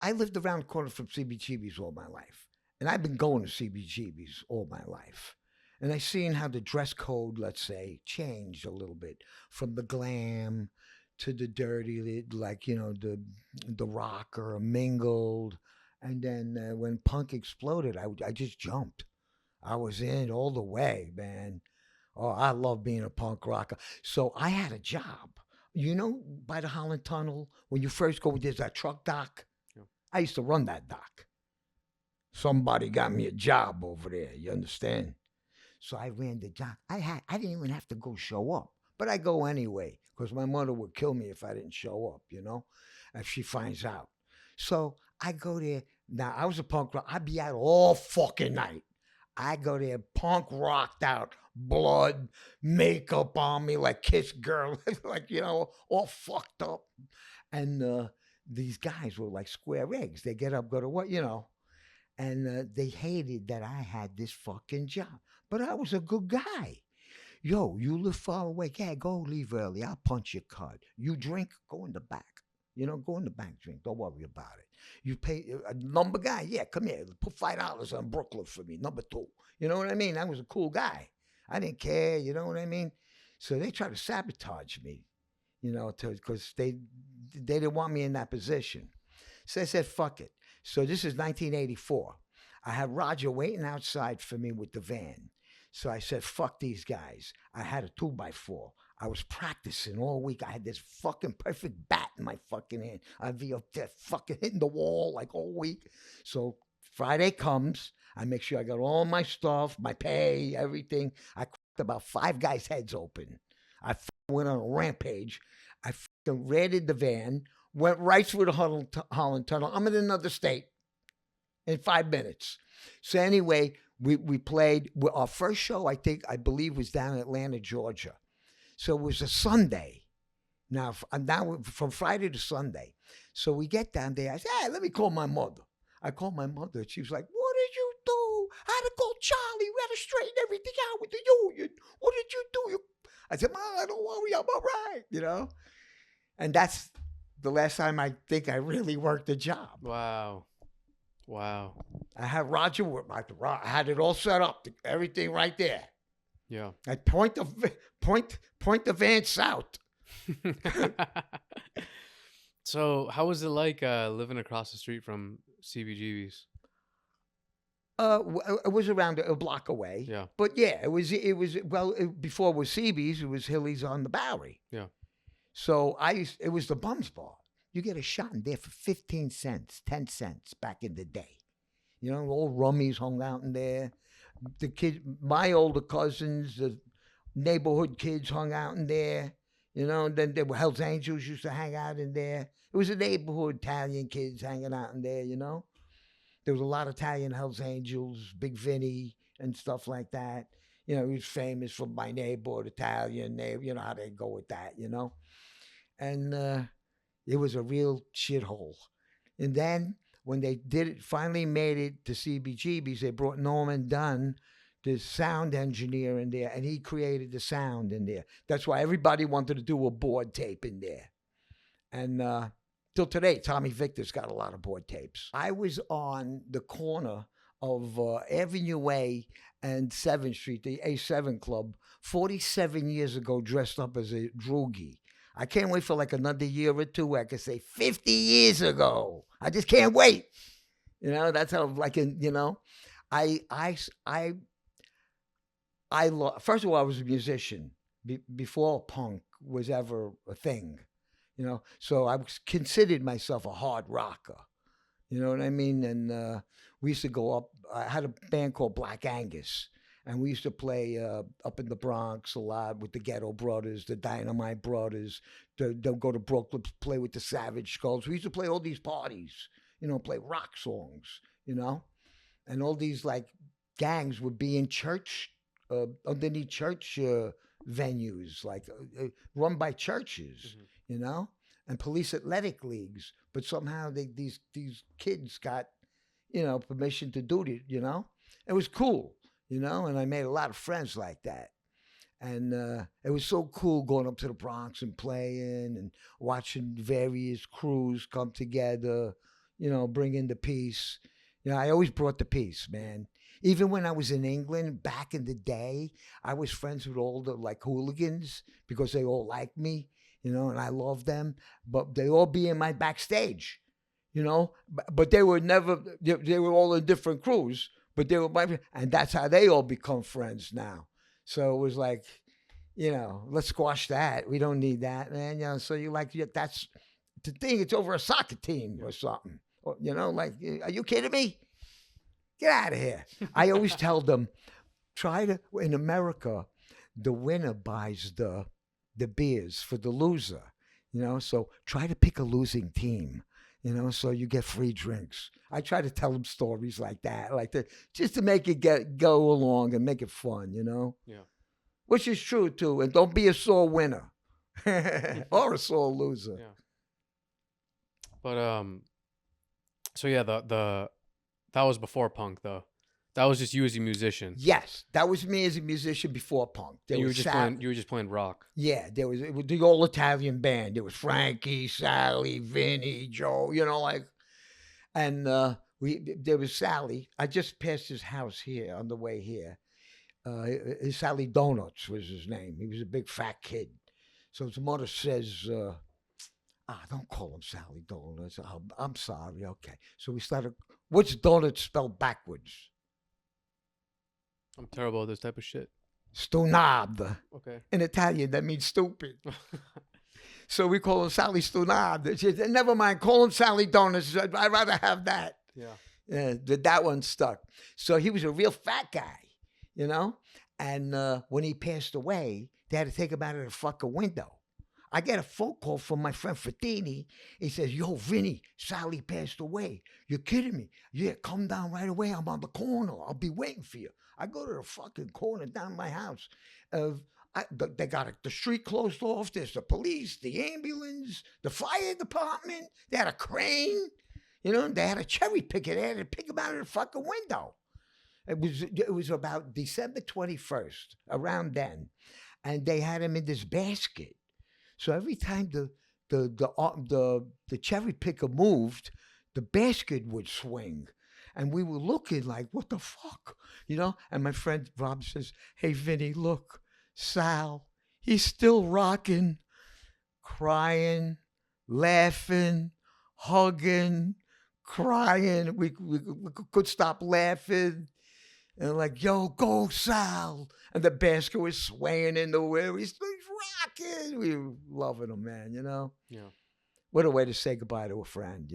I lived around the corner from CBGB's all my life. And I've been going to CBGB's all my life. And I seen how the dress code, let's say, changed a little bit from the glam to the dirty, like, the rocker, mingled. And then when punk exploded, I just jumped. I was in all the way, man. Oh, I love being a punk rocker. So I had a job. By the Holland Tunnel, when you first go, there's that truck dock. Yeah. I used to run that dock. Somebody got me a job over there. You understand? So I ran the dock. I didn't even have to go show up, but I go anyway because my mother would kill me if I didn't show up. If she finds out. So I go there. Now I was a punk rock. I'd be out all fucking night. I go there, punk rocked out, blood, makeup on me, like Kiss Girl, like, all fucked up. And these guys were like square eggs. They get up, go to work, and they hated that I had this fucking job. But I was a good guy. Yo, you live far away. Yeah, go leave early. I'll punch your card. You drink, go in the back. Go in the back, drink. Don't worry about it. You pay a number guy. Yeah, come here. Put $5 on Brooklyn for me. Number 2. You know what I mean? I was a cool guy. I didn't care. You know what I mean? So they tried to sabotage me, because they didn't want me in that position. So I said, fuck it. So this is 1984. I had Roger waiting outside for me with the van. So I said, fuck these guys. I had a 2x4. I was practicing all week. I had this fucking perfect bat in my fucking hand. I'd be up there fucking hitting the wall like all week. So Friday comes. I make sure I got all my stuff, my pay, everything. I cracked about 5 guys' heads open. I went on a rampage. I raided the van, went right through the Holland Tunnel. I'm in another state in 5 minutes. So anyway, we played. Our first show, I believe, was down in Atlanta, Georgia. So it was a Sunday. Now from Friday to Sunday. So we get down there. I said, hey, let me call my mother. I called my mother. She was like, what did you do? I had to call Charlie. We had to straighten everything out with the union. What did you do? I said, Mom, don't worry. I'm all right, And that's the last time I think I really worked a job. Wow. I had Roger with I had it all set up, everything right there. Yeah. I point the van south. So how was it like living across the street from CBGB's? It was around a block away. Yeah. But yeah, it was before it was CB's, it was Hilly's on the Bowery. Yeah. So it was the Bums Bar. You get a shot in there for 15 cents, 10 cents back in the day. All rummies hung out in there. The kids, my older cousins, the neighborhood kids hung out in there. Then there were Hells Angels used to hang out in there. It was a neighborhood, Italian kids hanging out in there, There was a lot of Italian Hells Angels, Big Vinnie and stuff like that. He was famous for my neighborhood, Italian neighbor, how they go with that, And it was a real shithole. And then when they finally made it to CBGB's, they brought Norman Dunn, the sound engineer, in there, and he created the sound in there. That's why everybody wanted to do a board tape in there. And till today, Tommy Victor's got a lot of board tapes. I was on the corner of Avenue A and 7th Street, the A7 Club, 47 years ago, dressed up as a droogie. I can't wait for like another year or two where I can say 50 years ago. I just can't wait. That's how first of all, I was a musician before punk was ever a thing, So I considered myself a hard rocker. You know what I mean? And we used to go up. I had a band called Black Angus. And we used to play up in the Bronx a lot with the Ghetto Brothers, the Dynamite Brothers. They'll go to Brooklyn, play with the Savage Skulls. We used to play all these parties, play rock songs, And all these, like, gangs would be in church, underneath church venues, like run by churches, and police athletic leagues. But somehow these kids got, permission to do it, It was cool. And I made a lot of friends like that. And it was so cool going up to the Bronx and playing and watching various crews come together, bringing the peace. I always brought the peace, man. Even when I was in England back in the day, I was friends with all the like hooligans because they all liked me, and I loved them. But they all be in my backstage, But they were never. They were all in different crews, but they were and that's how they all become friends now. So it was like, let's squash that. We don't need that, man. So that's the thing. It's over a soccer team or something. Or, like, are you kidding me? Get out of here. I always tell them, in America, the winner buys the beers for the loser, so try to pick a losing team, so you get free drinks. I try to tell them stories like that, just to make it go along and make it fun, Yeah. Which is true too. And don't be a sore winner or a sore loser. Yeah. But so yeah, that was before punk though. That was just you as a musician. Yes, that was me as a musician before punk. You were just playing rock. Yeah, it was the old Italian band. There was Frankie, Sally, Vinnie, Joe. And there was Sally. I just passed his house here on the way here. Sally Donuts was his name. He was a big fat kid. So his mother says, don't call him Sally Donuts. I'm sorry. Okay. So we started. What's donuts spelled backwards? I'm terrible at this type of shit. Stonad. Okay. In Italian, that means stupid. So we call him Sally Stonad. She said, never mind, call him Sally Donuts. I'd rather have that. Yeah. That one stuck. So he was a real fat guy, And when he passed away, they had to take him out of the fucking window. I get a phone call from my friend Freddy. He says, yo, Vinnie, Sally passed away. You're kidding me? Yeah, come down right away. I'm on the corner. I'll be waiting for you. I go to the fucking corner down my house. They got the street closed off. There's the police, the ambulance, the fire department. They had a crane. They had a cherry picker. They had to pick him out of the fucking window. It was about December 21st, around then. And they had him in this basket. So every time the cherry picker moved, the basket would swing. And we were looking like, what the fuck? And my friend Rob says, hey, Vinnie, look, Sal, he's still rocking, crying, laughing, hugging, crying. We could stop laughing. And like, yo, go, Sal. And the basket was swaying in the wind. He's rocking. We were loving him, man, Yeah. What a way to say goodbye to a friend,